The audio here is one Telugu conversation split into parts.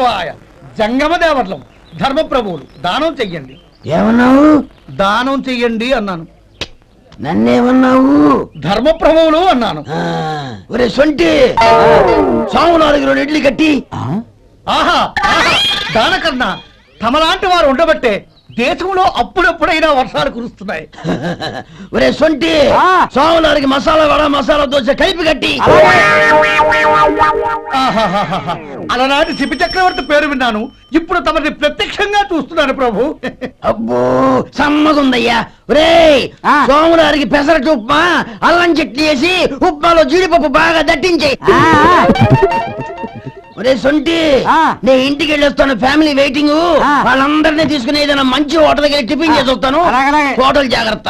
శివాయ. జంగమదేవర్లం, ధర్మప్రభువులు, దానం చెయ్యండి. ఏమన్నావు? దానం చెయ్యండి అన్నాను. నన్నేమన్నావు? ధర్మప్రభువులు అన్నాను. ఒరే సొంటి, సాములారికి 2 ఇడ్లీ కట్టి. ఆహా, దానకన్నా తమలాంటి వారు ఉండబట్టే దేశంలో అప్పుడెప్పుడైనా వర్షాలు కురుస్తున్నాయి. ఒరే సొంటి, సాములారికి మసాలా వడ, మసాలా దోశ కలిపి కట్టి. అలనాటి శిపి చక్రవర్తి పేరు విన్నాను, ఇప్పుడు తమని ప్రత్యక్షంగా చూస్తున్నాను ప్రభు. అబ్బో సమ్మగుందయ్యా. ఒరే సోములారికి పెసరట్టు ఉప్మా, అల్లం చట్నీ వేసి ఉప్మాలో జీడిపప్పు బాగా దట్టించేయి. ఒరే సొంటి, నేను ఇంటికి వెళ్ళొస్తాను, ఫ్యామిలీ వెయిటింగ్. వాళ్ళందరినీ తీసుకుని ఏదైనా మంచి హోటల్ దగ్గర టిఫిన్ చేసి వస్తాను. హోటల్ జాగ్రత్త.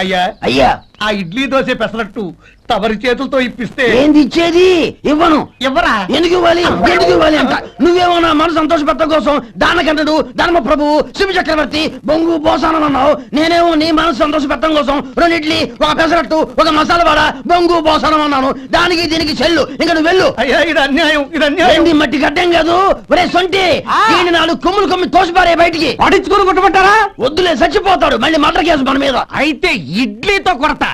అయ్యా అయ్యా, ఆ ఇడ్లీ దోశ పెసరట్టు తమరి చేతులతో ఇప్పిస్తే. ఏంది ఇచ్చేది? ఇవ్వను. ఎవరా? ఎందుకు ఇవ్వాలి? ఎందుకు ఇవ్వాలి అంట? నువ్వేమో నా మనసు సంతోషపెట్టడం కోసం దానకంటుడు, ధర్మ ప్రభువు, శివ చక్రవర్తి, బొంగు బోసానం అన్నావు. నేనేమో నీ మనసు సంతోషపెట్టడం కోసం 2 ఇడ్లీ, 1 పెసరట్టు, 1 మసాలా వడ, బొంగు బోసానం అన్నాను. దానికి దీనికి చెల్లు. ఇంకా నువ్వు వెళ్ళు. అయ్యా ఇది అన్యాయం, ఇది అన్యాయం. ఏంది మట్టి గడ్డం కాదు. ఒరే సొంటి, దీన్ని 4 కొమ్ములు కొమ్మి తోసిపారే బయటికి. పడించుకుని కొట్టమంటారా? వద్దులే, చచ్చిపోతాడు. మళ్ళీ మటర్ కేసు మన మీద. అయితే ఇడ్లీతో కొడతా.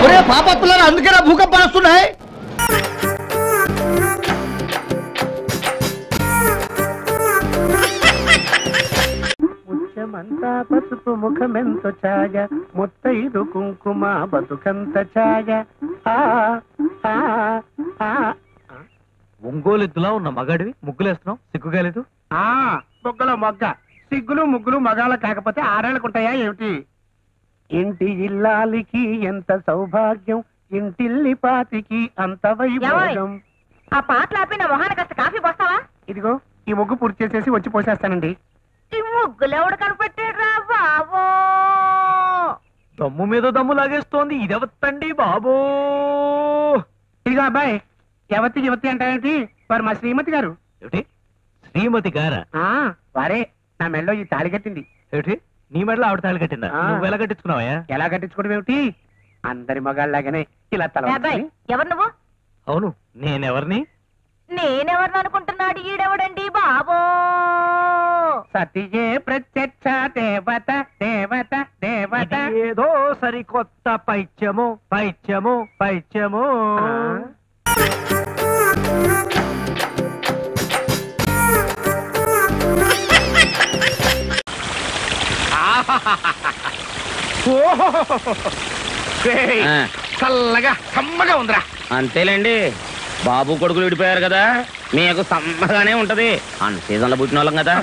ఒరే పాపత్తులారా, అందుకేనా భూకంపాలు వస్తున్నాయి? ముత్యమంతా పసుపు ముఖమెంత ఛాయ, ముత్తైదు కుంకుమ బతుకంత ఛాయ. ఒంగోలెద్దులా ఉన్న మగాడివి ముగ్గులేస్తున్నావు, సిగ్గుగాలేదు? బొగ్గలో మొగ్గ. సిగ్గులు ముగ్గులు మగాళ్ళ కాకపోతే ఆరేళ్ళకుంటాయా ఏమిటి? ఇంటి ఇల్లాలికి ఎంత సౌభాగ్యం, ఇంటిల్లి పాతికి అంత వైభోగం. ఆ పాటలు ఆపి నా మొహాన కాస్త కాఫీ పోస్తావా? ఇదిగో ఈ ముగ్గు పూర్తి చేసేసి వచ్చి పోసేస్తానండి. ఈ ముగ్గులెవడు కనిపెట్టాడ్రా బాబో? దమ్ము మీద దమ్ము లాగేస్తోంది ఇదెవత్తండి బాబో. ఇదిగో అబ్బాయి, ఎవతి యువతి అంటారేంటి? వారు మా శ్రీమతి గారు. ఏమిటి శ్రీమతి గారా? వారే నా మెడలో ఈ తాళి కట్టింది. ఏమిటి నీ మెడలో ఆవిడ తాళి కట్టిందా? నువ్వు ఎలా కట్టించుకున్నావా? ఎలా కట్టించుకోవడం ఏమిటి? అందరి మగాళ్ళలాగానే ఇలా తల. ఎవరు నువ్వు? అవును, నేనెవరిని? నేనెవరిని అనుకుంటున్నాడు ఈడెవడండి బాబో? సతియే ప్రత్యక్ష దేవత, దేవత, దేవత. ఏదో సరికొత్త పైత్యము, పైత్యము, పైత్యము. చల్లగా సమ్మగా ఉందిరా. అంతేలేండి, బాబు కొడుకులు విడిపోయారు కదా, మీకు సమ్మగానే ఉంటది. అన్ సీజన్ లో పుట్టిన వాళ్ళం కదా.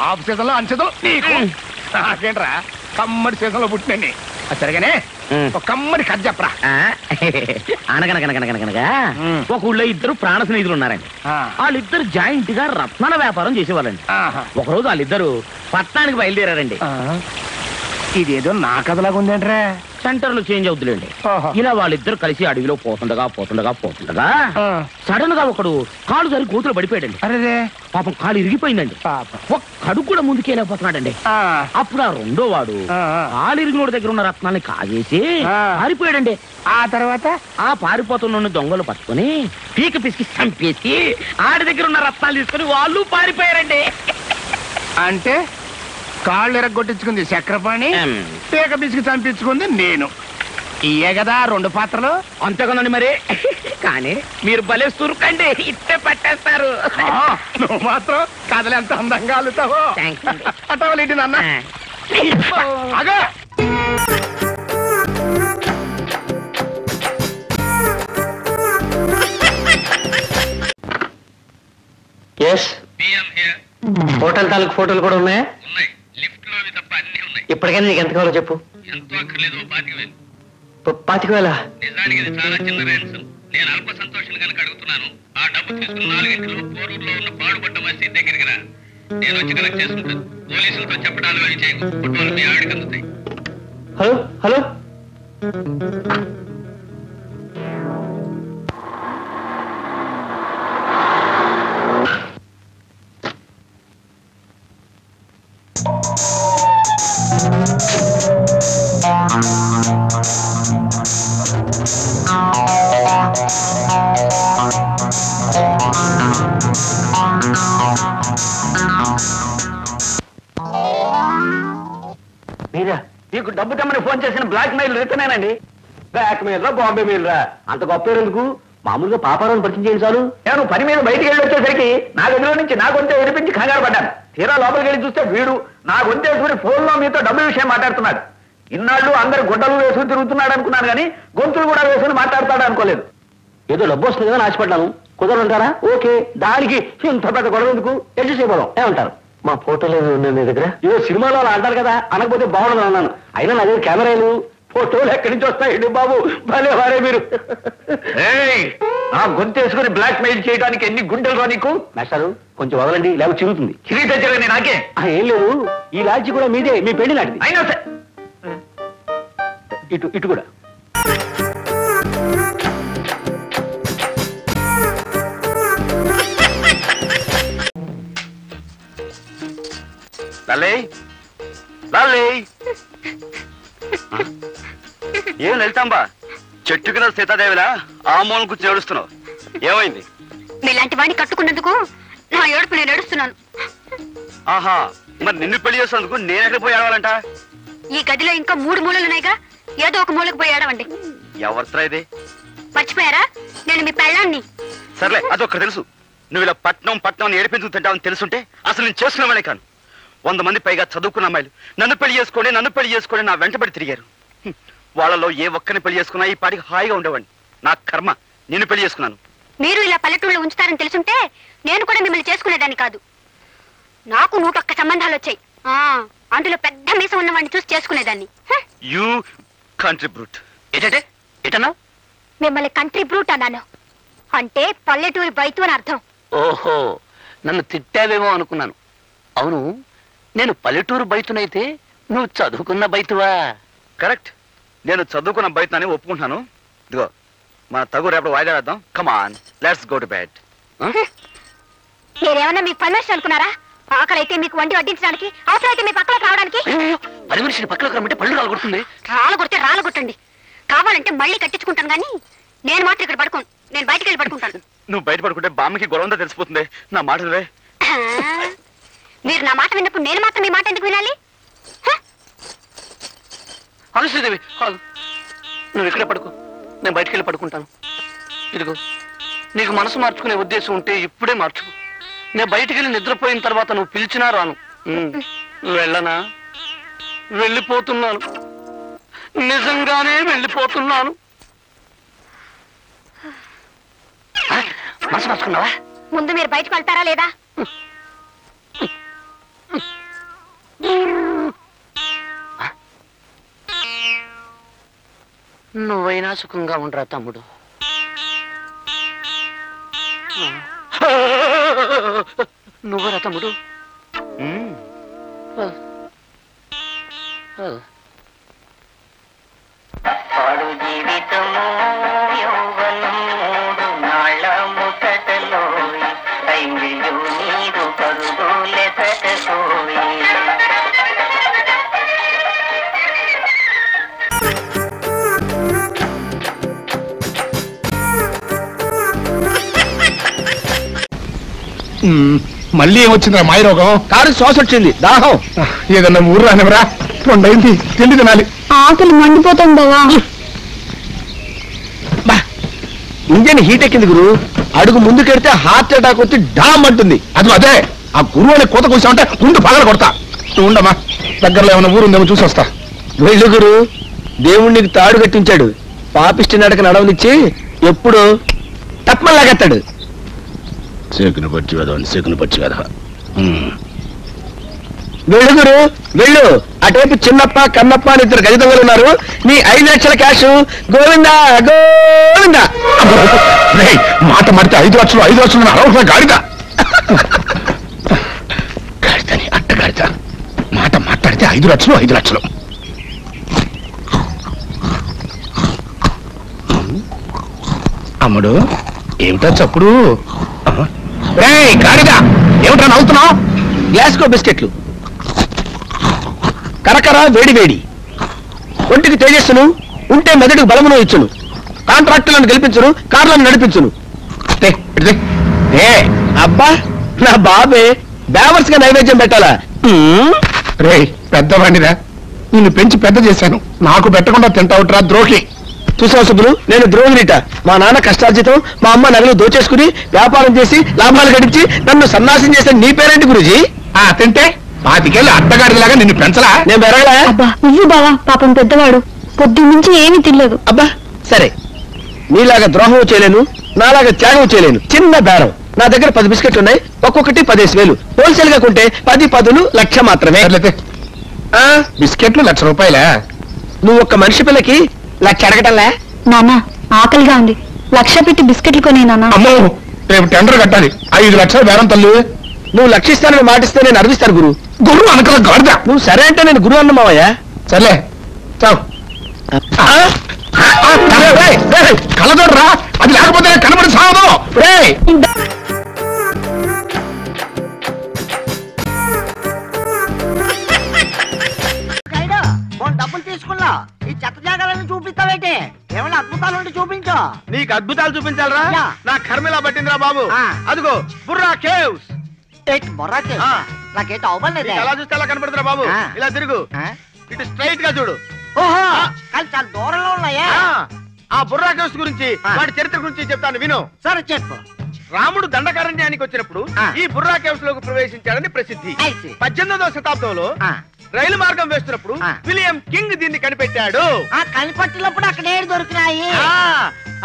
ఆఫ్ సీజన్ లో అన్ సీజన్ నీకు నాకేంట్రా, కమ్మడి సీజన్ లో పుట్టినండి. సరిగానే ఒక కమ్మడి కథ చెప్పరా. అనగనగనగనగనగా ఒక ఊళ్ళో 2 ప్రాణ స్నేహితులు ఉన్నారండి. వాళ్ళిద్దరు జాయింట్ గా రత్నాల వ్యాపారం చేసేవాళ్ళండి. ఒకరోజు వాళ్ళిద్దరు పట్టణానికి బయలుదేరారండి. ఇదేదో నా కథలాగా ఉందేంట్రా. సెంటర్ లో చేంజ్ అవుతులేండి. ఇలా వాళ్ళిద్దరు కలిసి అడవిలో పోతుండగా సడన్ గా ఒకడు కాలు సరి కూతురు పడిపోయాడండి. అరే పాపం కాలు ఇరిగిపోయిందండి. ఒక కడుగు కూడా ముందుకెళ్ళకపోతున్నాడండి. అప్పుడు ఆ 2వ వాడు కాలు ఇరిగినోడి దగ్గర ఉన్న రత్నాన్ని కాజేసి పారిపోయాడండి. ఆ తర్వాత ఆ పారిపోతున్న దొంగలు పట్టుకుని పీక పిసికి చంపేసి ఆడి దగ్గర ఉన్న రత్నాలు తీసుకుని వాళ్ళు పారిపోయారండి. అంటే కాళ్ళు ఎరగొట్టించుకుంది చక్రపాణి, పీక బిసికి చంపించుకుంది నేను. ఇయే కదా 2 పాత్రలు. అంతేకనండి మరి. కానీ మీరు భలే సురుకండి, ఇట్టే పట్టేస్తారు. నువ్వు మాత్రం కథలు ఎంత అందంగా అల్లుతావో. అటవలేంటి నాన్న. హోటల్ తాలూకు ఫోటోలు కూడా ఉన్నాయా? ఇప్పటికైనా నీకు ఎంత కావాలో చెప్పు. 25,000. నిజానికి ఇది చాలా చిన్న ర్యాన్సం. నేను అల్ప సంతోషం కనుక అడుగుతున్నాను. ఆ డబ్బు తీసుకుని 4 గంటలు పోరూరులో ఉన్న పాడుపడ్డ మసీద్ దగ్గరికి రా. నేను వచ్చి కలెక్ట్ చేసుకుంటాను. పోలీసులతో చెప్పడాలు అవి చేయకు. ఫోటోలు మీ ఆవిడకి అందుతాయి. హలో హలో, మీకు డబ్బు తెమ్మని ఫోన్ చేసిన బ్లాక్ మెయిల్ రిటర్నేనండి. బ్లాక్ మెయిల్ రా, బాంబే మెయిల్ రా, అంత గొప్ప పేరు ఎందుకు? మామూలుగా పాపారాన్ని పరిచయం చేయండి చాలు. నేను పని మీద బయటికి వెళ్ళి వచ్చేసరికి నా గదిలో నుంచి నా గొంతు వినిపించి కంగారు పడ్డాను. తీరా లోపలికి వెళ్ళి చూస్తే వీడు నా గొంతు వేసుకుని ఫోన్లో మీతో డబ్బు విషయం మాట్లాడుతున్నాడు. ఇన్నాళ్ళు అందరు గుడ్డలు వేసుకుని తిరుగుతున్నాడు అనుకున్నాను కానీ గొంతులు కూడా వేసుకుని మాట్లాడతాడు అనుకోలేదు. ఏదో డబ్బు వస్తుంది కదా ఆశపడ్డాను. కుదరంటారా? ఓకే, దానికి ఇంత పెద్ద గొడవ ఎందుకు? ఎడ్జస్ట్ చేయబోదాం ఏమంటారు? మా ఫోటోలు ఉన్నాయి మీ దగ్గర? ఏదో సినిమాలో అలా అంటారు కదా, అనకపోతే బాగుండదు అన్నాను. అయినా నా దగ్గర కెమెరాలు ఫోటోలు ఎక్కడి నుంచి వస్తాయండి బాబు? భలే వారే మీరు. నా గొంతు వేసుకుని బ్లాక్ మెయిల్ చేయడానికి ఎన్ని గుండెలు రా నీకు? మాస్టారు కొంచెం వదలండి, లేకపోతే చిరుగుతుంది. చిరిగితే చిరగని నాకే ఏం లేదు. ఈ లాడ్జి కూడా మీదే, మీ పెళ్లి నాటిది. అయినా సరే ఇటు ఇటు కూడా. ఏం వెళ్తాంబా, చెట్టు కింద సీతాదేవిలా ఆ మూలం కూర్చొని ఏడుస్తున్నావు, ఏమైంది? మీలాంటి వాడిని కట్టుకున్నందుకు నా ఏడుపు నేను ఏడుస్తున్నాను. ఆహా, మరి నిన్ను పెళ్లి చేసినందుకు నేను ఎక్కడ పోయి ఏడవాలంట? ఈ గదిలో ఇంకా 3 మూలలున్నాయిగా, ఏదో ఒక మూలకు పోయి ఏడవండి. ఎవరిరా ఇది? మర్చిపోయారా? నేను మీ పెళ్ళాన్ని. సర్లే, అదొక్కటి తెలుసు. నువ్వు ఇలా పట్నం ఏడిపించుకు తింటావని తెలుసుంటే అసలు నేను చేసుకున్నామనే కాను. 100 మంది పైగా చదువుకున్న అమ్మాయిలు నన్ను పెళ్లి చేసుకోండి నా వెంటబడి తిరిగారు. వాళ్ళలో ఏ ఒక్కరిని పెళ్లి చేసుకున్నా ఈ పాటికి హాయిగా ఉండేవాడిని. నా కర్మ, నిన్ను పెళ్లి చేసుకున్నాను. మీరు ఇలా పల్లెటూళ్ళలో ఉంచుతారని తెలుసుంటే నేను కూడా మిమ్మల్ని చేసుకునేదాన్ని కాదు. నాకు 101 సంబంధాలు వచ్చాయి. అందులో పెద్ద మీసం ఉన్నవాడిని చూసి చేసుకునేదాన్ని. You country brute. ఏంటంటే ఎటన్నా? మిమ్మల్ని కంట్రీ బ్రూట్ అన్నాను. అంటే పల్లెటూరి బైతు అని అర్థం. ఓహో, నన్ను తిట్టావేమో అనుకున్నాను. అవును, నేను పల్లెటూరు బైతునైతే నువ్వు చదువుకున్న బైతువా? కరెక్ట్, నేను చదువుకున్న బయటని ఒప్పుకుంటున్నాను. ఇదిగో మన తగు రేపు వాయిదా వేద్దాం. కమాన్, లెట్స్ గో టు బెడ్. మీరేమన్నా మీ పర్మిషన్ అనుకున్నారా? ఆకలైతే మీకు వండి వడ్డించడానికి, అవసరమైతే మీ పక్కలోకి రావడానికి. పని మనిషిని పక్కలోకి రమ్మంటే పళ్ళు రాలగొడుతుంది. రాలగొడితే రాలగొట్టండి, కావాలంటే మళ్ళీ కట్టించుకుంటాను. కానీ నేను మాత్రం ఇక్కడ పడుకోను. నేను బయటికి వెళ్ళి పడుకుంటాను. నువ్వు బయట పడుకుంటే బామ్మకి గొడవంతా తెలిసిపోతుంది. నా మాటలే. మీరు నా మాట విన్నప్పుడు నేను మాత్రం మీ మాట ఎందుకు వినాలి? శ్రీదేవి, నువ్వు ఇక్కడే పడుకో, నేను బయటికి వెళ్ళి పడుకుంటాను. ఇదిగో, నీకు మనసు మార్చుకునే ఉద్దేశం ఉంటే ఇప్పుడే మార్చుకో. నేను బయటికి వెళ్ళి నిద్రపోయిన తర్వాత నువ్వు పిలిచినా రాను. వెళ్ళనా? వెళ్ళిపోతున్నాను, నిజంగానే వెళ్ళిపోతున్నాను. మనసు మార్చుకున్నావా? ముందు మీరు బయటకు వెళ్తారా లేదా? నువ్వైనా సుఖంగా ఉండరా తమ్ముడు. నువ్వరా తమ్ముడు? పాడు జీవితము యౌవనం 3 నాళ్ళ ముసటలో ఐంగిలు నీరు పరుగులే సటసోయి. మళ్ళీ ఏమొచ్చిందిరా మాయరోగం? కారు శ్వాస వచ్చింది, దాహం. ఏదన్నా ఊరు రానివరా? 2 అయింది, తిండి తినాలి. ఆకలి మండిపోతుందవా? ఇంజన్ హీట్ ఎక్కింది గురు. అడుగు ముందుకెడితే హార్ట్ అటాక్ వచ్చి డామ్ అంటుంది. అదే ఆ గురువు అనే కోత కూర్చోమంటే ముందు పగల కొడతా. నువ్వు ఉండమ్మా, దగ్గరలో ఏమైనా ఊరు ఉందేమో చూసి వస్తా. వెళ్ళు గురు, దేవుణ్ణికి తాడు కట్టించాడు. పాపిష్టి నడక నడవనిచ్చి ఎప్పుడు తప్పలాగెత్తాడు. సేకును పచ్చి కదా. వెళ్ళు గురు, వెళ్ళు. అటేపు చిన్నప్ప కన్నప్ప అని 2 గజ దొంగలు ఉన్నారు. నీ 5 లక్షల క్యాష్ గోవిందా గోవిందా. మాట మాడితే 5 లక్షలు 5 లక్షలు అరవై గాడిద. గాడిదని అట్ట గాడిద. మాట మాట్లాడితే 5 లక్షలు 5 లక్షలు. అమ్ముడు ఏమిటా చప్పుడు? గాడిద ఏమిటా నవ్వుతున్నావు? గ్లాస్కో బిస్కెట్లు కరకర వేడి వేడి. ఒంటికి తేజస్సును, ఉంటే మెదడుకు బలమును ఇచ్చును. కాంట్రాక్టులను గెలిపించును, కార్లను నడిపించును. అబ్బా, నా బాబే బేవర్స్ గా నైవేద్యం పెట్టాలా? రే పెద్దవాడిరా, నిన్ను పెంచి పెద్ద చేశాను, నాకు పెట్టకుండా తింటావుట్రా ద్రోహి. చూసావు సుబ్బులు, నేను ద్రోహినిట. మా నాన్న కష్టార్జితం మా అమ్మ నగలు దోచేసుకుని వ్యాపారం చేసి లాభాలు గడించి నన్ను సన్నాసం చేసిన నీ పేరేంటి గురుజీ? తింటే 25 ఏళ్ళు అత్తగాడిలాగా నిన్ను పెంచలా? నేను పెరగలే. అబ్బా నువ్వు బావా పాపం పెద్దవాడు పొద్దు నుంచి ఏమీ తినలేదు. అబ్బా సరే, నీలాగా ద్రోహం చేయలేను, నాలాగా త్యాగం చేయలేను. చిన్న బేరం, నా దగ్గర 10 బిస్కెట్లు ఉన్నాయి, ఒక్కొక్కటి 15,000. హోల్సేల్ గా కొంటే 10, 10 లక్ష మాత్రమే. బిస్కెట్లు ₹1,00,000. నువ్వు ఒక్క మనిషి పిల్లకి లక్ష అడగటంలే. నాన్న ఆకలిగా ఉంది, 1,00,000 పెట్టి బిస్కెట్లు కొని నాన్న. అమ్మో, రేపు టెండర్ కట్టాలి, 5 లక్షలు బేరం తల్లి. నువ్వు లక్షిస్తానని మాటిస్తే నేను అర్విస్తాను గురు. గురువు అనకల గాడిద. నువ్వు సరే అంటే నేను గురువు అన్నమావయ్యా. సర్లే చావు. కళ్ళతోడ్రా, అది లేకపోతే కనబడి సాగదు. డబ్బులు తీసుకున్నా ఈ చెత్త జాగాలను చూపిస్తావేంటి? ఏమైనా అద్భుతాలు ఉంటే చూపించు. నీకు అద్భుతాలు చూపించాలరా? యా. నా కర్మిలా పట్టిందిరా బాబు. ఆ. అదిగో బుర్రా కేవ్స్. బొర్రాకే ఆ. నాకేంటి అవ్వలేదే. ఎలా చూస్తే అలా కనపడుతురా బాబు. ఆ. ఇలా తిరుగు, ఆ? ఇటు స్ట్రైట్ గా చూడు. ఓహో ఆ. కానీ చాలా దూరంలో ఉన్నాయా? ఆ బుర్రా కేవ్స్ గురించి, ఆ. వాడి చరిత్ర గురించి చెప్తాను విను. సరే చెప్పు. రాముడు దండకారణ్యానికి వచ్చినప్పుడు ఆ. ఈ బుర్రా కేవ్స్ లోకి ప్రవేశించాడని ప్రసిద్ధి. I see. 18వ శతాబ్దంలో ఆ. రైలు మార్గం వేస్తున్నప్పుడు ఆ. విలియం కింగ్ దీన్ని కనిపెట్టాడు. ఆ కనిపట్టినప్పుడు అక్కడ ఏడు దొరికినాయి.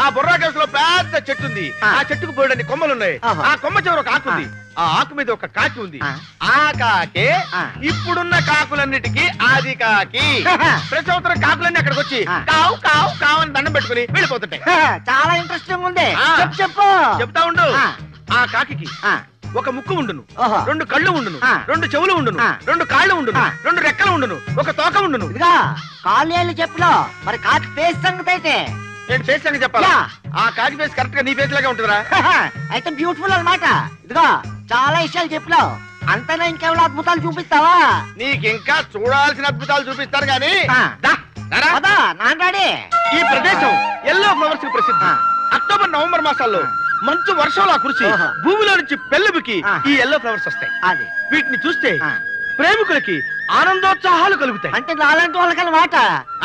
ఆ బుర్రా కేవ్స్ లో పెద్ద చెట్టు ఉంది. ఆ. ఆ చెట్టుకు బోల్డన్ని కొమ్మలున్నాయి. ఆహా. ఆ కొమ్మ చివర ఒక ఆకు ఉంది. ఆ ఆకు మీద ఒక కాకి ఉంది. ఆ. ఆ కాకే ఆ. ఇప్పుడున్న కాకులన్నిటికీ ఆది కాకి. ప్రతి సంవత్సరం కాకులన్నీ అక్కడికి వచ్చి ఆ. కావు కావు కావు అని దండం పెట్టుకుని వెళ్ళిపోతుంటాయి. చాలా ఇంట్రెస్టింగ్ ఉంది. ఆ. చెప్పు చెప్పు. చెప్తా ఉండు. ఆ. ఆ కాకి ఆ. ఒక ముక్కు ఉండును, ఓహో. 2 కళ్ళు ఉండును, ఆ. 2 చెవులు ఉండును, ఆ. 2 కాళ్ళు ఉండును, ఆ. 2 రెక్కలు ఉండును, ఒక తోక ఉండును. ఇదిగా కాళ్ళు చెప్పులో మరి కాకి ఫేస్ సంగతి అయితే. నేను ఫేస్ సంగతి చెప్పాలా? యా. ఆ కాకి ఫేస్ కరెక్ట్ గా నీ ఫేస్ లాగా ఉంటుందిరా. అయితే బ్యూటిఫుల్ అన్నమాట. ఇదిగో చాలా విషయాలు చెప్పినావు. అంతేనా ఇంకేమైనా అద్భుతాలు చూపిస్తావా? నీకింకా చూడాల్సిన అద్భుతాలు చూపిస్తారు గాని ఆ. దా, రారా. పదా, నాన్న రాడే. ఈ ప్రదేశం ఎల్లో ఫ్లవర్స్ కి ప్రసిద్ధి. ఆ. అక్టోబర్ నవంబర్ మాసాల్లో మంచు వర్షంలా కురిసి ఓహో. భూమిలో నుంచి పెళ్ళుబికి ఆ. ఈ ఎల్లో ఫ్లవర్స్ వస్తాయి. అది వీటిని చూస్తే ఆ. ప్రేమికులకి ఆనందోత్సాహాలు కలుగుతాయి. అంటే నాలాంటి వాళ్ళకన్నమాట.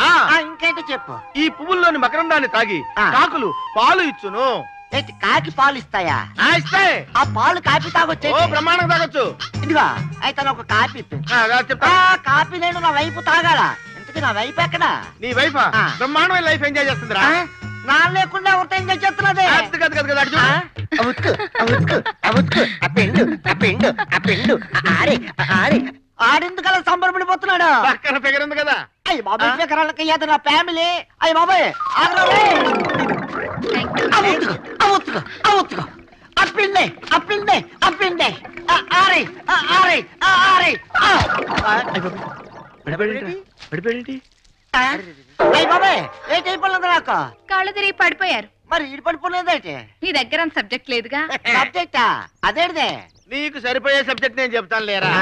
ఆ. ఇంకేంటో చెప్పు. ఈ పువ్వుల్లోని మకరందాన్ని తాగి ఆ. కాకులు పాలు ఇచ్చును. ఏంటి కాకి పాలు ఇస్తాయా? ఇస్తాయి. ఆ పాలు కాపీ తాగొచ్చే. ఓ బ్రహ్మాండం తాగొచ్చు. ఇదిగా అయితే నాకు ఒక కాపీ ఇప్పించు. చెప్తా. కాపీ నేను నా వైపు తాగాల. ఇంతకీ నా వైపు ఎక్కడా? నీ వైఫ్ ఆ. బ్రహ్మాండమైన లైఫ్ ఎంజాయ్ చేస్తుందిరా. నా లేకుండా ఎవరితో ఎంజాయ్ చేస్తున్నదే? అది కాదు కదా, అటు చూడు. ఆడెందుకలా సంబరపడిపోతున్నాడు? పక్కన ఫిగర్ ఉంది కదా. అయ్యి బాబాయ్ ఫిగరాలకి ఏదో నా ఫ్యామిలీ. అయ్యి బాబాయ్ అప్పిండే అప్పిండే అప్పిండే ఆరే ఆరే ఆరే. అయ్యి బాబాయ్ ఏంటి అయిపోలేదు నాకు? కాళ్ళు తిరిగి పడిపోయారు. మరి ఇటు పడిపోలేదేంటి? నీ దగ్గర సబ్జెక్ట్ లేదుగా. సబ్జెక్టా? అదేంటిదే? నీకు సరిపోయే సబ్జెక్ట్ నేను చెప్తాను లేరా.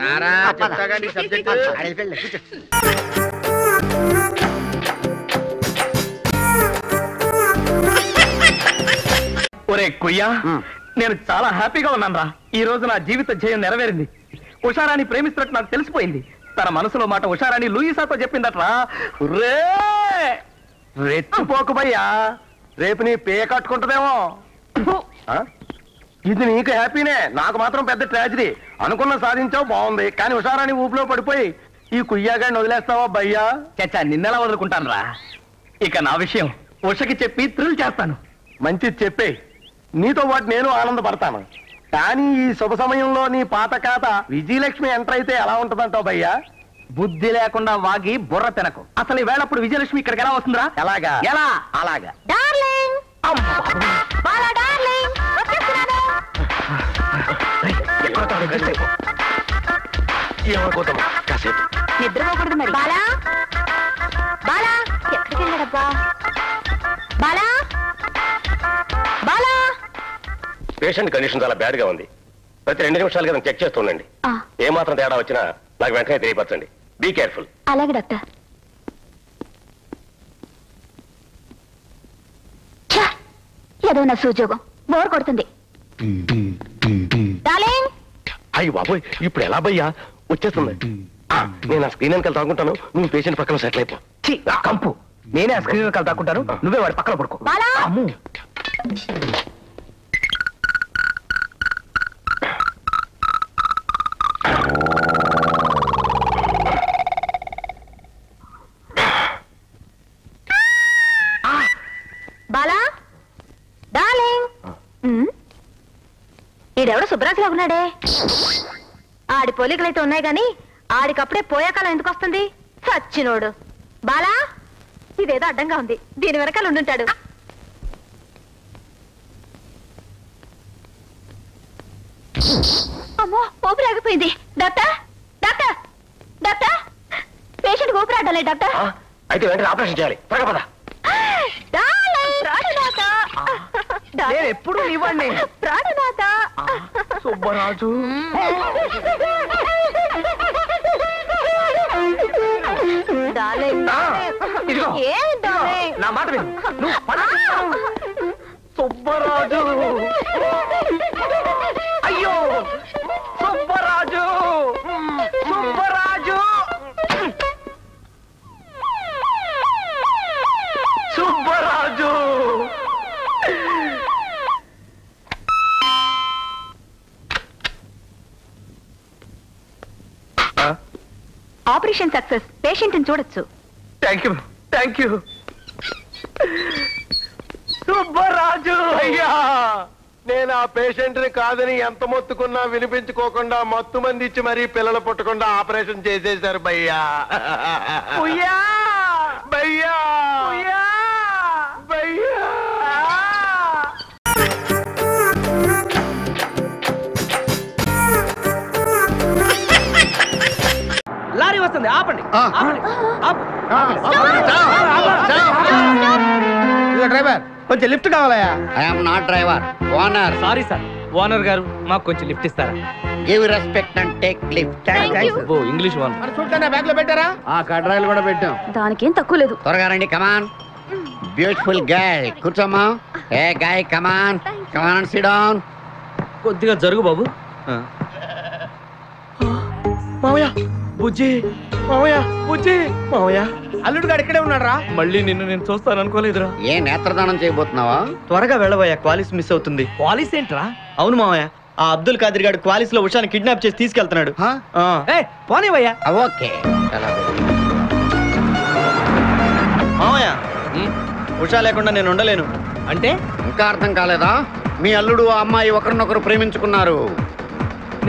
రారా, చెప్తాగా నీ సబ్జెక్ట్. ఒరే కొయ్యా, నేను చాలా హ్యాపీగా ఉన్నాను రా. ఈ రోజు నా జీవిత ధ్యేయం నెరవేరింది. ఉషారాణి ప్రేమిస్తున్నట్టు నాకు తెలిసిపోయింది. తన మనసులో మాట ఉషారాణి లూయిసాతో చెప్పిందట్రా. రే రెచ్చిపోకుబయ్యా, రేపు నీ పే కట్టుకుంటుందేమో. ఆ? ఇది నీకు హ్యాపీనే, నాకు మాత్రం పెద్ద ట్రాజడీ. అనుకున్న సాధించావు, బాగుంది. కానీ ఉషారాణి ఊపిలో పడిపోయి ఈ కుయ్యాగాడిని వదిలేస్తావా భయ్యా? చచ్చా, నిన్నెలా వదులుకుంటాను రా. ఇక నా విషయం ఉషకి చెప్పి థ్రిల్ చేస్తాను. మంచిది చెప్పే, నీతో పాటు నేను ఆనందపడతాను. కానీ ఈ శుభ సమయంలో నీ పాత ఖాత విజయలక్ష్మి ఎంటర్ అయితే ఎలా ఉంటదంటావు భయ్యా? బుద్ధి లేకుండా వాగి బుర్ర తినకు. అసలు ఈ వేళప్పుడు విజయలక్ష్మి ఇక్కడికి ఎలా వస్తుందిరా? ఎలాగా? ఎలా? అలాగా. డార్లింగ్ బాలా డార్లింగ్ వచ్చేస్తున్నాను. నిద్రపోకూడదు మరి. బాలా బాలా ఎక్కడికి వెళ్ళాడబ్బా? బాలా బాలా. పేషెంట్ కండిషన్ చాలా బ్యాడ్ గా ఉంది. ప్రతి 2 నిమిషాలుగా చెక్ చేస్తుండండి. ఏ మాత్రం తేడా వచ్చినా నాకు వెంటనే తెలియపరచండి. Be careful. అలాగే డాక్టర్. ఏదో నా సూజోగం బోర్ కొడుతుంది. డార్లింగ్ అయ్యి బాబోయ్ ఇప్పుడు ఎలా భయ్యా వచ్చేస్తుంది నేను ఆ స్క్రీన్ వెనకాల తాగుంటాను నువ్వు పేషెంట్ పక్కన సెటిల్ అయిపో. కంపు నేనే ఆ స్క్రీన్ వెనకాల దాక్కుంటాను, నువ్వే వాడి పక్కన పడుకో. బాలా అమ్ము బాలా డార్లింగ్. ఈడెవడో శుభ్రాంతిలో ఉన్నాడే. ఆడి పోలికలైతే ఉన్నాయి గాని ఆడికప్పుడే పోయాకాలం ఎందుకు వస్తుంది? సచ్చినోడు. బాలా ఇదేదో అడ్డంగా ఉంది, దీని వెనకాల ఉండుంటాడు. అమ్మో ఊపిరి ఆగిపోయింది. డాక్టర్ డాక్టర్ డాక్టర్ పేషెంట్ ఊపిరి ఆడాలి డాక్టర్. అయితే వెంటనే ఆపరేషన్ చేయాలి, త్వరగా పద. నేను ఎప్పుడు నీవాడిని. ప్రాణనాథ సుబ్బరాజు ఇదిగో నా మాట విను. నువ్వు సుబ్బరాజు. అయ్యో Subbaraju Subbaraju Subbaraju. Operation success. Patient ని చూడొచ్చు. Thank you Subbaraju. అయ్యా నేను ఆ పేషెంట్ ని కాదని ఎంత మొత్తుకున్నా వినిపించుకోకుండా మత్తు మంది ఇచ్చి మరీ పిల్లలు పుట్టకుండా ఆపరేషన్ చేసేశారు భయ్యా. ఉయ్యా భయ్యా ఉయ్యా భయ్యా. లారీ వస్తుంది, ఆపండి ఆపండి. డ్రైవర్ కొంచెం లిఫ్ట్ కావాలయా? I'm not driver, owner. Sorry sir, owner గారు మాకు కొంచెం లిఫ్ట్ ఇస్తారా? Give respect and take lift. Oh English owner. మరి చూడలేదా బ్యాగ్ లో పెట్టారా? కడ్రాయిలు కూడా పెట్టాం. దానికేం తక్కువ లేదు. త్వరగా రండి, కమాన్. బ్యూటిఫుల్ గర్ల్, కూర్చోమ్మా. ఏ గాయ్, కమాన్ కమాన్, సిట్ డౌన్. కొద్దిగా జరుగు బాబు. మామయ్య బుజ్జి, మామయ్య బుజ్జి, మామయ్య అల్లుడు గారు ఇక్కడే ఉన్నాడు రా. మళ్ళీ నిన్ను నేను చూస్తాను అనుకోలేదురా. ఏ నేత్రదానం చేయబోతున్నావా? త్వరగా వెళ్ళబోయా, క్వాలిస్ మిస్ అవుతుంది. పాలిస్ ఏంట్రా? అవును మామయ్య, ఆ అబ్దుల్ ఖాదర్ గారు క్వాలిస్ లో ఉషాని కిడ్నాప్ చేసి తీసుకెళ్తున్నాడు. పోనేవయ్యా. ఓకే, మామయ్య ఉషా లేకుండా నేను ఉండలేను. అంటే ఇంకా అర్థం కాలేదా? మీ అల్లుడు ఆ అమ్మాయి ఒకరినొకరు ప్రేమించుకున్నారు.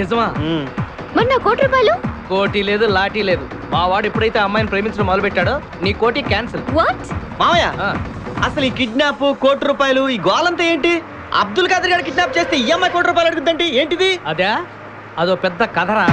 నిజమా? మరి నా కోటి రూపాయలు? కోటి లేదు, లాటీ లేదు. మా వాడు ఎప్పుడైతే అమ్మాయిని ప్రేమించడం మొదలు పెట్టాడో నీ కోటి క్యాన్సిల్. వాట్? మామయ్య అసలు ఈ కిడ్నాప్, కోటి రూపాయలు, ఈ గోలంతా ఏంటి? అబ్దుల్ ఖాదర్ గారు కిడ్నాప్ చేస్తే ఈ అమ్మాయి కోటి రూపాయలు అడుగుద్దంటే ఏంటిది? అదే అదో పెద్ద కథరా.